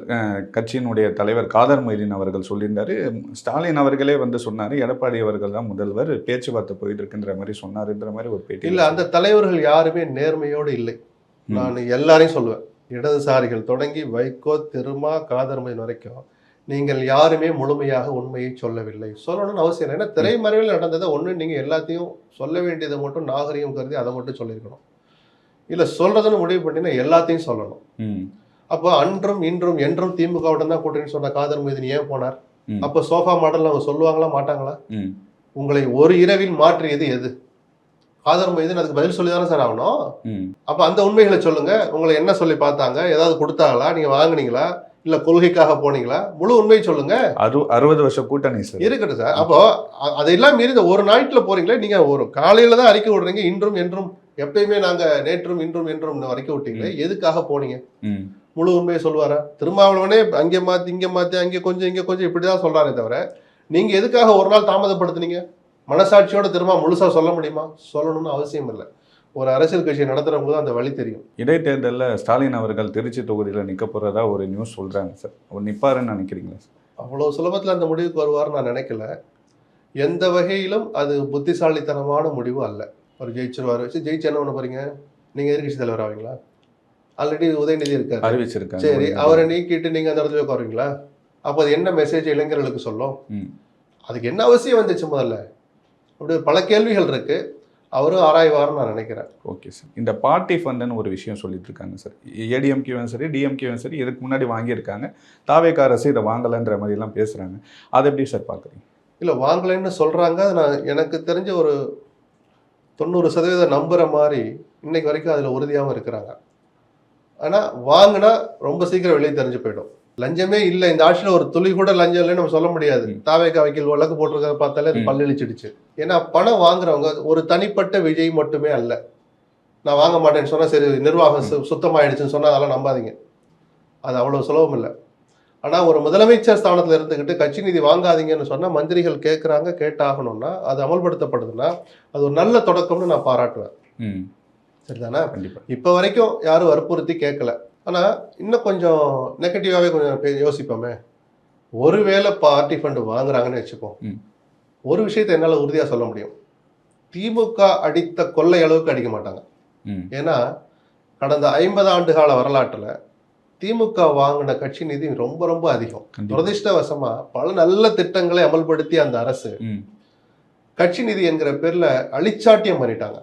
கட்சியினுடைய தலைவர் காதர் மொய்தீன் அவர்கள் சொல்லியிருந்தாரு, ஸ்டாலின் அவர்களே வந்து சொன்னாரு எடப்பாடி அவர்கள் தான் முதல்வர், பேச்சுவார்த்தை போயிட்டு இருக்குன்ற மாதிரி சொன்னாருன்ற மாதிரி ஒரு பேட்டி. இல்ல, அந்த தலைவர்கள் யாருமே நேர்மையோடு இல்லை. நான் எல்லாரையும் சொல்லுவேன், இடதுசாரிகள் தொடங்கி வைகோ, திருமா, காதர் மொய்தீன் வரைக்கும் நீங்கள் யாருமே முழுமையாக உண்மையை சொல்லவில்லை. சொல்லணும்னு அவசியம் இல்லை. ஏன்னா திரைமறைவில் நடந்ததை ஒன்று நீங்கள் எல்லாத்தையும் சொல்ல வேண்டியதை மட்டும் நாகரிகம் கருதி அதை மட்டும் சொல்லியிருக்கணும். இல்லை சொல்றதுன்னு முடிவு பண்ணினா எல்லாத்தையும் சொல்லணும். அப்போ அன்றும் இன்றும் என்றும் திமுகவுடன் தான் கூட்டணி சொன்ன காதர் மொய்தீன் ஏன் போனார்? அப்போ சோஃபா மாடல் அவங்க சொல்லுவாங்களா மாட்டாங்களா? உங்களை ஒரு இரவில் மாற்றியது எது? காதர் மொய்தீன் அதுக்கு பதில் சொல்லி தானே சார் ஆகணும். அப்போ அந்த உண்மைகளை சொல்லுங்க. உங்களை என்ன சொல்லி பார்த்தாங்க? ஏதாவது கொடுத்தாங்களா? நீங்க வாங்குனீங்களா? இல்ல கொள்கைக்காக போனீங்களா? முழு உண்மையை சொல்லுங்க. 60 வருஷம் கூட்டணி சார் இருக்கட்டும் சார். அப்போ அதெல்லாம் மீறி ஒரு நாட்டில் போறீங்களே, நீங்க ஒரு காலையில தான் அறிக்கை விடுறீங்க, இன்றும் என்றும் எப்பயுமே நாங்க நேற்றும் இன்றும் என்றும் அறிக்கை விட்டீங்களே, எதுக்காக போனீங்க? முழு உண்மையை சொல்லுவாரா? திருமாவளவனே அங்கே மாத்தி இங்க மாத்தி அங்கே கொஞ்சம் இங்க கொஞ்சம் இப்படிதான் சொல்றாரே தவிர நீங்க எதுக்காக ஒரு நாள் தாமதப்படுத்துனீங்க? மனசாட்சியோட திரும்ப முழுசா சொல்ல முடியுமா? சொல்லணும்னு அவசியம் இல்லை. ஒரு அரசியல் கட்சியை நடத்துறவங்க தான் அந்த வழி தெரியும். இடைத்தேர்தலில் ஸ்டாலின் அவர்கள் திருச்சி தொகுதியில் நிற்க போறதா ஒரு நியூஸ் சொல்றாங்க சார். அவர் நிற்பாருன்னு நினைக்கிறீங்களா சார்? அவ்வளவு சுலபத்தில் அந்த முடிவுக்கு வருவார்னு நான் நினைக்கல. எந்த வகையிலும் அது புத்திசாலித்தனமான முடிவு அல்ல. அவர் ஜெயிச்சிருவார். ஜெயிச்சு என்ன பண்ண போறீங்க? நீங்க எதிர்கட்சி தலைவர் ஆவீங்களா? ஆல்ரெடி உதயநிதி இருக்காரு, அறிவிச்சிருக்காங்க. சரி, அவரை நீக்கிட்டு நீங்க அந்த இடத்துல உட்காருவீங்களா? அப்போ அது என்ன மெசேஜ் இளைஞர்களுக்கு சொல்லும்? அதுக்கு என்ன அவசியம் வந்துச்சு? முதல்ல அப்படி பல கேள்விகள் இருக்கு. அவரும் ஆராய்வார்னு நான் நினைக்கிறேன். Okay sir. இந்த பார்ட்டி ஃபண்டுன்னு ஒரு விஷயம் சொல்லிட்டு இருக்காங்க சார். ஏடிஎம்கேவும் சரி டிஎம்கேவும் சரி இதுக்கு முன்னாடி வாங்கியிருக்காங்க. தாவேக்கா அரசு இதை வாங்கலைன்ற மாதிரிலாம் பேசுகிறாங்க. அதை எப்படி சார் பார்க்குறீங்க? இல்லை, வாங்கலைன்னு சொல்கிறாங்க. நான் எனக்கு தெரிஞ்ச ஒரு 90% நம்புகிற மாதிரி இன்னைக்கு வரைக்கும் அதில் உறுதியாகவும் இருக்கிறாங்க. ஆனால் வாங்கினா ரொம்ப சீக்கிரம் வெளியே தெரிஞ்சு போயிடும். லஞ்சமே இல்லை இந்த ஆட்சியில், ஒரு துளி கூட லஞ்சம் இல்லைன்னு நம்ம சொல்ல முடியாது. தாவேக்கா வக்கீல் வழக்கு போட்டிருக்கிறத பார்த்தாலே அது பல்லளிச்சிடுச்சு. ஏன்னா பணம் வாங்குறவங்க ஒரு தனிப்பட்ட விஜய் மட்டுமே அல்ல. நான் வாங்க மாட்டேன்னு சொன்னால் சரி நிர்வாகம் சுத்தமாயிடுச்சுன்னு சொன்னால் அதெல்லாம் நம்பாதீங்க. அது அவ்வளோ சுலபம் இல்லை. ஆனால் ஒரு முதலமைச்சர் ஸ்தானத்தில் இருந்துக்கிட்டு கட்சி நிதி வாங்காதீங்கன்னு சொன்னால் மந்திரிகள் கேட்குறாங்க, கேட்டாகணும்னா அது அமல்படுத்தப்படுதுன்னா அது ஒரு நல்ல தொடக்கம்னு நான் பாராட்டுவேன். சரிதானே? இப்போ வரைக்கும் யாரும் வற்புறுத்தி கேட்கல. ஆனால் இன்னும் கொஞ்சம் நெகட்டிவாகவே கொஞ்சம் யோசிப்போமே. ஒருவேளை பார்ட்டி ஃபண்டு வாங்குறாங்கன்னு வச்சுப்போம். ஒரு விஷயத்தை என்னால் உறுதியாக சொல்ல முடியும், திமுக அடித்த கொள்ளை அளவுக்கு அடிக்க மாட்டாங்க. ஏன்னா கடந்த 50 ஆண்டு கால வரலாற்றில் திமுக வாங்கின கட்சி நிதி ரொம்ப ரொம்ப அதிகம். துரதிர்ஷ்டவசமா பல நல்ல திட்டங்களை அமல்படுத்தி அந்த அரசு கட்சி நிதி என்கிற பேர்ல அழிச்சாட்டியம் பண்ணிட்டாங்க.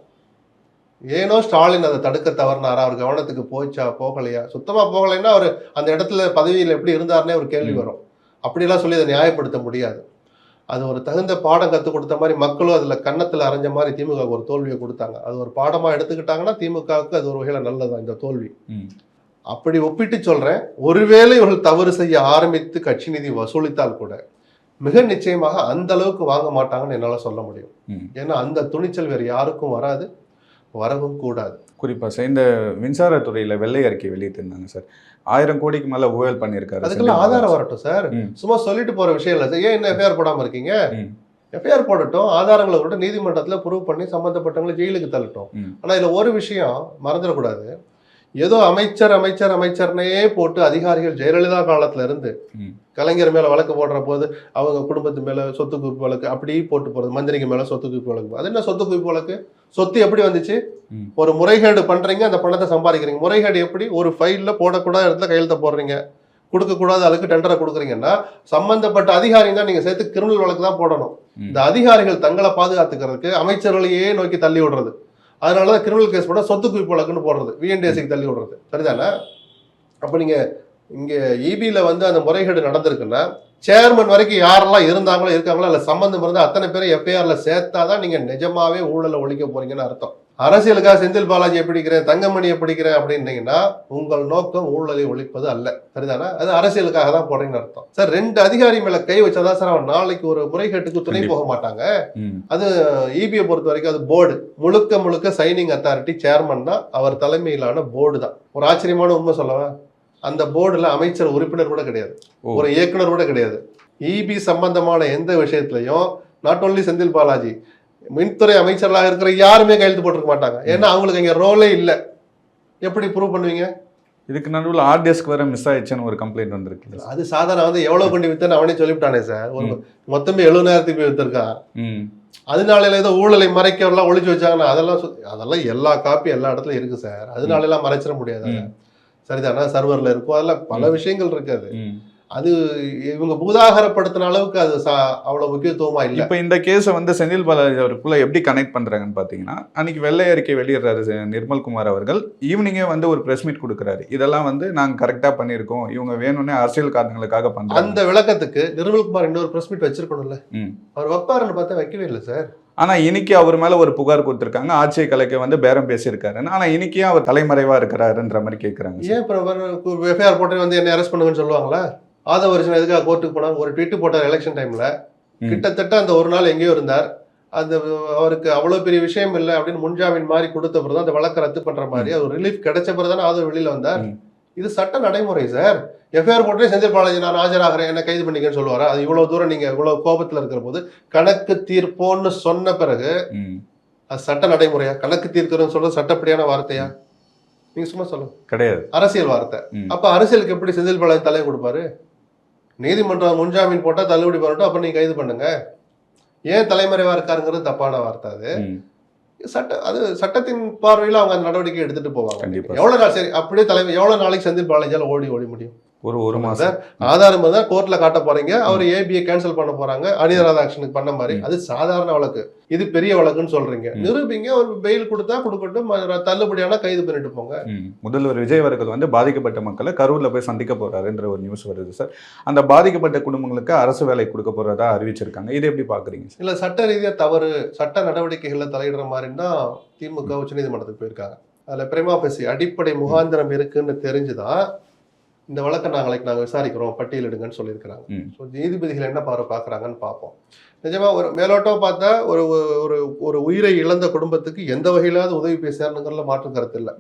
ஏனோ ஸ்டாலின் அதை தடுக்க தவறினாரா, அவர் கவனத்துக்கு போச்சா போகலையா? சுத்தமா போகலைன்னா அவர் அந்த இடத்துல பதவியில் எப்படி இருந்தாருன்னே ஒரு கேள்வி வரும். அப்படிலாம் சொல்லி அதை நியாயப்படுத்த முடியாது. அது ஒரு தகுந்த பாடம் கற்றுக் கொடுத்த மாதிரி மக்களும் அதில் கன்னத்தில் அரைஞ்ச மாதிரி திமுக ஒரு தோல்வியை கொடுத்தாங்க. அது ஒரு பாடமாக எடுத்துக்கிட்டாங்கன்னா திமுகவுக்கு அது ஒரு வகையில் நல்லதான் இந்த தோல்வி. அப்படி ஒப்பிட்டு சொல்றேன், ஒருவேளை இவர்கள் தவறு செய்ய ஆரம்பித்து கட்சி நிதி வசூலித்தால் கூட மிக நிச்சயமாக அந்த அளவுக்கு வாங்க மாட்டாங்கன்னு என்னால் சொல்ல முடியும். ஏன்னா அந்த துணிச்சல் வேறு யாருக்கும் வராது, வரவும் கூடாது. குறிப்பா சார் இந்த மின்சாரத்துறையில வெள்ளை அறிக்கை வெளியிட்டிருந்தாங்க சார். 1000 கோடிக்கு மேல ஊழல் பண்ணியிருக்காரு. அதுக்கெல்லாம் ஆதாரம் வரட்டும் சார். சும்மா சொல்லிட்டு போற விஷயம் இல்லை சார். ஏன் என்ன எஃப்ஐஆர் போடாம இருக்கீங்க? எஃப்ஐஆர் போடட்டும், ஆதாரங்களை கூட நீதிமன்றத்துல ப்ரூவ் பண்ணி சம்பந்தப்பட்டவங்களை ஜெயிலுக்கு தள்ளட்டும். ஆனா இதுல ஒரு விஷயம் மறந்துடக்கூடாது. ஏதோ அமைச்சர்னே போட்டு அதிகாரிகள் ஜெயலலிதா காலத்துல இருந்து கலைஞர் மேல வழக்கு போடுற போது அவங்க குடும்பத்து மேல சொத்து குவிப்பு வழக்கு அப்படி போட்டு போறது, மந்திரிக்கு மேல சொத்து குவிப்பு வழக்கு. அது என்ன சொத்து குவிப்பு வழக்கு? சொத்து எப்படி வந்துச்சு? ஒரு முறைகேடு பண்றீங்க, அந்த பணத்தை சம்பாதிக்கிறீங்க. முறைகேடு எப்படி? ஒரு ஃபைல்ல போடக்கூடாத இடத்துல கையெழுத்த போடுறீங்க, கொடுக்கக்கூடாத அளவுக்கு டெண்டரை கொடுக்குறீங்கன்னா சம்பந்தப்பட்ட அதிகாரி தான் நீங்க சேர்த்து கிரிமினல் வழக்கு தான் போடணும். இந்த அதிகாரிகள் தங்களை பாதுகாத்துக்கிறதுக்கு அமைச்சர்களையே நோக்கி தள்ளி விடுறது. அதனாலதான் கிரிமினல் கேஸ் போட சொத்து குவிப்பு வழக்குன்னு போடுறது, விஎன்டிஎஸ்க்கு தள்ளி விடுறது. சரிதானே? அப்ப நீங்க இங்க இபியில அந்த முறைகேடு நடந்திருக்குன்னா சேர்மன் வரைக்கும் யாரெல்லாம் இருந்தாங்களோ இருக்காங்களோ இல்ல சம்பந்தம் இருந்தா அத்தனை பேரை எஃப்ஐஆர்ல சேர்த்தாதான் நீங்க நிஜமாவே ஊழலை ஒழிக்க போறீங்கன்னு அர்த்தம். அரசியலுக்காக செந்தில் பாலாஜியை பிடிக்கிறேன், தங்கமணியை பிடிக்கிறேன் அப்படின்னீங்கன்னா உங்கள் நோக்கம் ஊழலை ஒழிப்பது அல்ல. சரிதானே? அது அரசியலுக்காக தான் போறீங்கன்னு அர்த்தம். சார் 2 அதிகாரி மேல கை வச்சாதான் சார் அவன் நாளைக்கு ஒரு முறைகேட்டுக்கு துணை போக மாட்டாங்க. அது இபியை பொறுத்த வரைக்கும் அது போர்டு, முழுக்க சைனிங் அத்தாரிட்டி சேர்மன் தான், அவர் தலைமையிலான போர்டு தான். ஒரு ஆச்சரியமான உண்மை சொல்லவா, அந்த போர்டுல அமைச்சர் உறுப்பினர் கூட கிடையாது, ஒரு இயக்குனர் கூட கிடையாது. இபி சம்பந்தமான எந்த விஷயத்திலையும் நாட் ஓன்லி செந்தில் பாலாஜி, மின்துறை அமைச்சர்களாக இருக்கிற யாருமே கையெழுத்து போட்டிருக்க மாட்டாங்க. ஏன்னா அவங்களுக்கு இங்க ரோலே இல்லை. எப்படி ப்ரூவ் பண்ணுவீங்க? இதுக்கு நடுவில் ஆர்டிஎஸ்க்கு வேற மிஸ் ஆயிடுச்சுன்னு ஒரு கம்ப்ளைண்ட் வந்திருக்கு. அது சாதாரண எவ்வளவு கொண்டு வித்தன்னு அவனே சொல்லிவிட்டானே சார். ஒரு மொத்தமே 70,000 போய் வித்திருக்கான். அதனால ஏதோ ஊழலை மறைக்கலாம் ஒழிச்சு வச்சாங்கன்னா அதெல்லாம் எல்லா காப்பி எல்லா இடத்துலயும் இருக்கு சார். அதனால எல்லாம் மறைச்சிட முடியாது. சரிதானா? சர்வர்ல இருக்கும், அதெல்லாம் பல விஷயங்கள் இருக்காது. அது இவங்க பூதாகரப்படுத்தின அளவுக்கு அது அவ்வளவு முக்கியத்துவமா இல்லை. இப்ப இந்த கேஸை செந்தில் பாலாஜி அவருக்குள்ள எப்படி கனெக்ட் பண்றாங்கன்னு பாத்தீங்கன்னா, அன்னைக்கு வெள்ளை அறிக்கை வெளியிடுறாரு நிர்மல்குமார் அவர்கள். ஈவினிங்கே ஒரு பிரஸ் மீட் கொடுக்குறாரு. இதெல்லாம் நாங்க கரெக்டா பண்ணிருக்கோம், இவங்க வேணும்னே அரசியல் காரணங்களுக்காக பண்றாங்க. அந்த விளக்கத்துக்கு நிர்மல்குமார் இன்னொரு பிரஸ் மீட் வச்சிருக்கணும்ல. அவர் வைப்பாருன்னு பார்த்தா வைக்கவே இல்லை சார். ஆனா இன்னைக்கு அவர் மேல ஒரு புகார் கொடுத்திருக்காங்க, ஆட்சியை கலைக்க பேரம் பேசியிருக்காரு. ஆனா இன்னைக்கு அவர் தலைமறைவா இருக்கிறாருன்ற மாதிரி கேட்கறாங்க. ஏன் எஃப்ஐஆர் போட்டு என்ன அரெஸ்ட் பண்ணுங்கன்னு சொல்லுவாங்களா? ஆதவர்ஜன் எதுக்காக கோர்ட்டுக்கு போனாங்க? ஒரு ட்வீட் போட்டார் எலெக்ஷன் டைம்ல. கிட்டத்தட்ட அந்த ஒரு நாள் எங்கேயோ இருந்தார். அந்த அவருக்கு அவ்வளவு பெரிய விஷயம் இல்லை அப்படின்னு முன்ஜாமீன் மாதிரி கொடுத்த பிறகு அந்த வழக்கை ரத்து பண்ற மாதிரி அவர் ரிலீஃப் கிடைச்ச பிறகுதானே ஆதவ் வெளியில வந்தார். இது சட்ட நடைமுறை சார். எஃப்ஐஆர் போட்டே செந்தில் பாலாஜி நான் ஆஜராகிறேன், என்ன கைது பண்ணிக்கன்னு சொல்லுவாரா? அது இவ்வளவு தூரம் நீங்க இவ்வளவு கோபத்துல இருக்கிற போது கணக்கு தீர்ப்போன்னு சொன்ன பிறகு அது சட்ட நடைமுறையா? கணக்கு தீர்க்கிறோன்னு சொல்றது சட்டப்படியான வார்த்தையா? நீங்க சும்மா சொல்லுங்க. கிடையாது, அரசியல் வார்த்தை. அப்ப அரசியலுக்கு எப்படி செந்தில் பாலாஜி தலை கொடுப்பாரு? நீதிமன்றம் முன்ஜாமீன் போட்டா தள்ளுபடி பண்ணட்டும், அப்ப நீங்க கைது பண்ணுங்க. ஏன் தலைமறைவா இருக்காருங்கிறது தப்பான வார்த்தை. அது சட்டத்தின் பார்வையில் அவங்க அந்த நடவடிக்கை எடுத்துட்டு போவாங்க. எவ்வளவு நாள் சரி அப்படியே எவ்வளவு நாளைக்கு செந்தில் பாலாஜியால ஓடி முடியும்? ஒரு மாசம் ஆதாரம் தான் கோர்ட்ல காட்ட போறீங்க. அவர் ஏபிஐ கேன்சல் பண்ண போறாங்க, அனிதராதா ஆக்ஷனுக்கு பண்ண மாதிரி. அது சாதாரண வழக்கு, இது பெரிய வழக்குன்னு சொல்றீங்க. நிரூபிங்க, ஒரு பெயில் கொடுத்தா கொடுக்கட்டும், தள்ளுபடியான கைது பண்ணிட்டு போங்க. முதல்வர் விஜய் அவர்கள் பாதிக்கப்பட்ட மக்களை கரூர்ல போய் சந்திக்க போறாருன்ற ஒரு நியூஸ் வருது சார். அந்த பாதிக்கப்பட்ட குடும்பங்களுக்கு அரசு வேலை கொடுக்க போறதா அறிவிச்சிருக்காங்க. இதை எப்படி பாக்குறீங்க? இல்ல சட்ட ரீதியா தவறு, சட்ட நடவடிக்கைகள்ல தலையிடுற மாதிரின்னா திமுக உச்சநீதிமன்றத்துக்கு போயிருக்காங்க. அதுல பிரைமா ஃபேசி அடிப்படை முகாந்திரம் இருக்குன்னு தெரிஞ்சுதான் இந்த வழக்கை நாங்கள் விசாரிக்கிறோம், பட்டியலிடுங்கன்னு சொல்லியிருக்கிறாங்க. ஸோ நீதிபதிகள் என்ன பார்க்குறாங்கன்னு பார்ப்போம். நிஜமா ஒரு மேலோட்டம் பார்த்தா ஒரு ஒரு உயிரை இழந்த குடும்பத்துக்கு எந்த வகையிலாவது உதவி பேசுறாருங்கிறதுல மாற்று கருத்து இல்லை.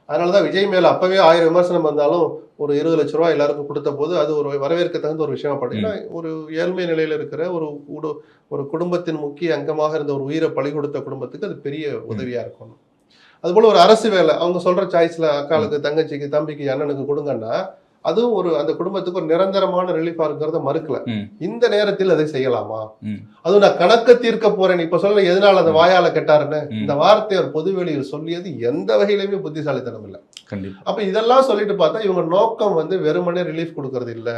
அதனாலதான் விஜய் மேல அப்பவே 1000 விமர்சனம் வந்தாலும் ஒரு 20 லட்ச ரூபாய் எல்லாருக்கும் கொடுத்த போது அது ஒரு வரவேற்க தகுந்த ஒரு விஷயமா பார்த்தீங்கன்னா, ஒரு ஏழ்மை நிலையில இருக்கிற ஒரு குடும்பத்தின் முக்கிய அங்கமாக இருந்த ஒரு உயிரை பலி கொடுத்த குடும்பத்துக்கு அது பெரிய உதவியா இருக்கணும். அதுபோல ஒரு அரசு வேலை அவங்க சொல்ற சாய்ஸ்ல அக்காளுக்கு, தங்கச்சிக்கு, தம்பிக்கு, அண்ணனுக்கு கொடுங்கன்னா அதுவும் அந்த குடும்பத்துக்கு ஒரு நிரந்தரமான ரிலீஃபா இருக்கிறத மறுக்கல. ம். இந்த நேரத்தில் அதை செய்யலாமா? ம். அதுவும் நான் கணக்க தீர்க்க போறேன் இப்ப சொல்ல எதனால அந்த வாயால கெட்டாருன்னு இந்த வார்த்தையை ஒரு பொதுவெளியில் சொல்லியது எந்த வகையிலுமே புத்திசாலித்தனம் இல்லை. கண்டிப்பா. அப்ப இதெல்லாம் சொல்லிட்டு பார்த்தா இவங்க நோக்கம் வெறுமனே ரிலீஃப் கொடுக்கறது இல்ல,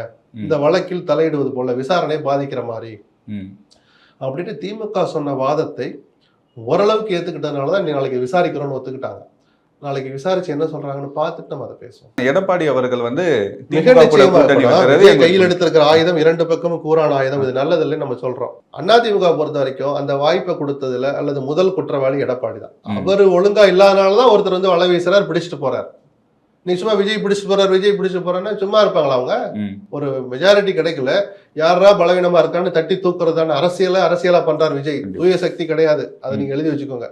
இந்த வழக்கில் தலையிடுவது போல விசாரணை பாதிக்கிற மாதிரி அப்படின்னு திமுக சொன்ன வாதத்தை ஓரளவுக்கு ஏத்துக்கிட்டதுனாலதான் நாளைக்கு விசாரிக்கிறோம்னு ஒத்துக்கிட்டாங்க. நாளைக்கு விசாரிச்சு என்ன சொல்றாங்கன்னு பார்த்துட்டு நம்ம அதை பேசுவோம். எடப்பாடி அவர்கள் மிக திமுக கூட நிச்சயமா கூட்டணி வைக்கிறது விஜய் கையில் எடுத்திருக்கிற ஆயுதம் 2 பக்கமும் கூறான ஆயுதம். இது நல்லதில்லை நம்ம சொல்றோம். அதிமுக பொறுத்த வரைக்கும் அந்த வாய்ப்பை கொடுத்ததுல அல்லது முதல் குற்றவாளி எடப்பாடி தான். அவர் ஒழுங்கா இல்லாதனாலதான் ஒருத்தர் வலை வீசுறாரு, பிடிச்சிட்டு போறாரு. நீ சும்மா விஜய் பிடிச்சிட்டு போறான்னா சும்மா இருப்பாங்களா அவங்க? ஒரு மெஜாரிட்டி கிடைக்கல, யாரா பலவீனமா இருக்கான்னு தட்டி தூக்குறதான அரசியலா பண்றாரு விஜய். தூய சக்தி கிடையாது, அதை நீங்க எழுதி வச்சுக்கோங்க.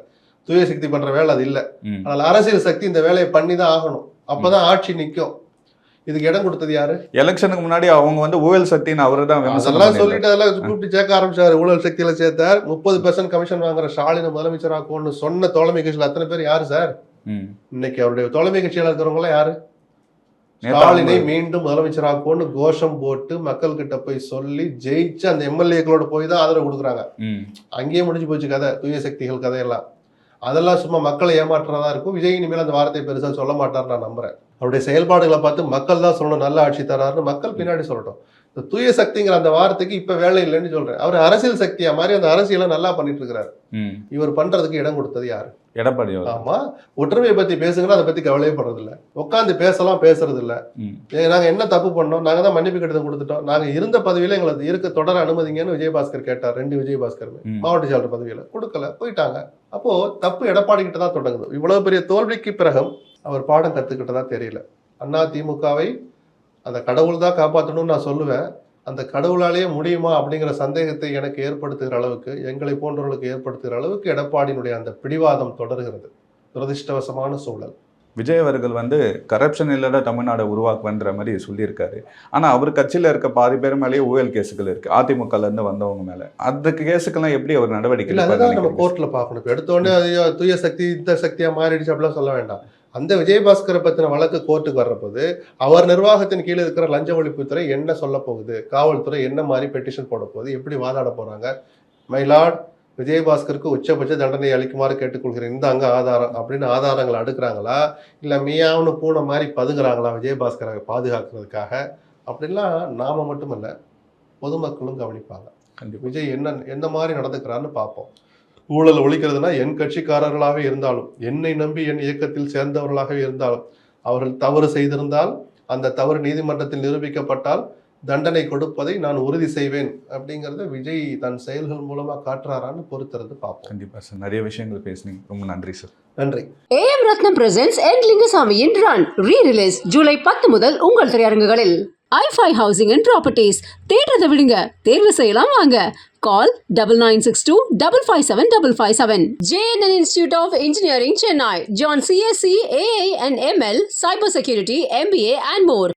தூய சக்தி பண்ற வேலை அது இல்ல. ஆனால் அரசியல் சக்தி இந்த வேலையை பண்ணிதான் ஆகணும், அப்பதான் ஆட்சி நிக்கும். இதுக்கு இடம் கொடுத்தது யாரு? எலெக்ஷனுக்கு முன்னாடி அவங்க ஊழல் சக்தின்னு அவரு தான் அதெல்லாம் சொல்லிட்டு அதெல்லாம் கூப்பிட்டு சேர்க்க ஆரம்பிச்சாரு. ஊழல் சக்தியில சேர்த்தார். 30% கமிஷன் வாங்குற ஸ்டாலின் முதலமைச்சர் ஆக்கும்னு சொன்ன தோழமை கட்சியில் அத்தனை பேர் யாரு சார்? இன்னைக்கு அவருடைய தோழமை கட்சியில இருக்கிறவங்க யாரு? ஸ்டாலினை மீண்டும் முதலமைச்சராக்கும்னு கோஷம் போட்டு மக்கள் கிட்ட போய் சொல்லி ஜெயிச்சு அந்த எம்எல்ஏக்களோட போய் தான் ஆதரவு கொடுக்குறாங்க. அங்கேயே முடிஞ்சு போச்சு கதை, தூய சக்திகள் கதையெல்லாம். அதெல்லாம் சும்மா மக்களை ஏமாற்றுறதா இருக்கும். விஜய் இனிமேல் அந்த வார்த்தையை பெருசா சொல்ல மாட்டார் நான் நம்புறேன். அவருடைய செயல்பாடுகளை பார்த்து மக்கள் தான் சொல்லணும் நல்ல ஆட்சி தராருன்னு மக்கள் பின்னாடி சொல்லட்டும். இந்த தூய சக்திங்கிற அந்த வார்த்தைக்கு இப்ப வேலை இல்லைன்னு சொல்றேன். அவர் அரசியல் சக்தியா மாதிரி அந்த அரசியலை நல்லா பண்ணிட்டு இருக்கிறாரு. இவர் பண்றதுக்கு இடம் கொடுத்தது யாரு? எடப்பாடி. ஆமா, ஒற்றுமையை பத்தி பேசுங்கன்னா அதை பத்தி கவலையே படுறது இல்ல, உட்காந்து பேசுறது இல்ல. நாங்க என்ன தப்பு பண்ணோம், நாங்க தான் மன்னிப்பு கடிதம் கொடுத்துட்டோம், நாங்க இருந்த பதவியில எங்களை இருக்க தொடர அனுமதிங்கன்னு விஜயபாஸ்கர் கேட்டார். 2 விஜயபாஸ்கர் மாவட்ட செயலர் பதவியில கொடுக்கல, போயிட்டாங்க. அப்போ தப்பு எடப்பாடி கிட்ட தான் தொடங்குது. இவ்வளவு பெரிய தோல்விக்கு பிறகு அவர் பாடம் கத்துக்கிட்டதா தெரியல. அதிமுகவை அந்த கடவுள் தான் காப்பாற்றணும்னு நான் சொல்லுவேன். அந்த கடவுளாலேயே முடியுமா அப்படிங்கிற சந்தேகத்தை எனக்கு ஏற்படுத்துகிற அளவுக்கு, எங்களை போன்றவர்களுக்கு ஏற்படுத்துகிற அளவுக்கு எடப்பாடியினுடைய அந்த பிடிவாதம் தொடர்கிறது. துரதிருஷ்டவசமான சூழல். விஜய் அவர்கள் கரப்ஷன் இல்லாத தமிழ்நாடு உருவாக்குன்ற மாதிரி சொல்லியிருக்காரு. ஆனால் அவர் கட்சியில் இருக்க பாதி பேர் மேலேயே ஊழல் கேஸுகள் இருக்கு, அதிமுகலேருந்து வந்தவங்க மேலே. அந்த கேஸுக்கெல்லாம் எப்படி அவர் நடவடிக்கை இல்லை, அதுதான் நம்ம கோர்ட்டில் பார்க்கணும். இப்போ எடுத்தோடனே அது தூய சக்தி இந்த சக்தியாக மாறிடுச்சு அப்படிலாம் சொல்ல வேண்டாம். அந்த விஜயபாஸ்கரை பற்றின வழக்கு கோர்ட்டுக்கு வர்றபோது அவர் நிர்வாகத்தின் கீழே இருக்கிற லஞ்ச ஒழிப்புத்துறை என்ன சொல்ல போகுது, காவல்துறை என்ன மாதிரி பெட்டிஷன் போட போகுது, எப்படி வாதாட போகிறாங்க. மைலார்ட், விஜயபாஸ்கருக்கு உச்சபட்ச தண்டனை அளிக்குமாறு கேட்டுக்கொள்கிறேன், இந்த அங்கே ஆதாரம் அப்படின்னு ஆதாரங்களை அடுக்குறாங்களா, இல்லை மீயாவுன்னு பூனை மாதிரி பதுங்குறாங்களா விஜயபாஸ்கரை பாதுகாக்கிறதுக்காக அப்படின்லாம் நாம மட்டுமல்ல பொதுமக்களும் கவனிப்பாங்க. விஜய் எந்த மாதிரி நடந்துக்கிறான்னு பார்ப்போம். ஊழல் ஒழிக்கிறதுனா என் கட்சிக்காரர்களாகவே இருந்தாலும், என்னை நம்பி என் இயக்கத்தில் சேர்ந்தவர்களாகவே இருந்தாலும், அவர்கள் தவறு செய்திருந்தால் அந்த தவறு நீதிமன்றத்தில் நிரூபிக்கப்பட்டால் தண்டனை கொடுப்பதை நான் உறுதி செய்வேன் அப்படிங்கறத விஜய் தன் செயல்கள் மூலமா காட்டுறாரான்னு பொறுத்திருந்து பார்ப்போம். கண்டிப்பா சார், நிறைய விஷயங்கள் பேசுனீங்க, ரொம்ப நன்றி சார். நன்றி. AM ரத்னம் பிரசன்ஸ் என் லிங்குசாமியின் ரன் ரீ-ரிலீஸ் ஜூலை 10 முதல் உங்கள் திரையரங்குகளில். i5 housing and properties. தேடுறதை விடுங்க, தேர்வு செய்யலாம் வாங்க. கால் 9962 557 557. JNN Institute of Engineering, Chennai. John CSC, AA and ML, Cyber Security, MBA and more.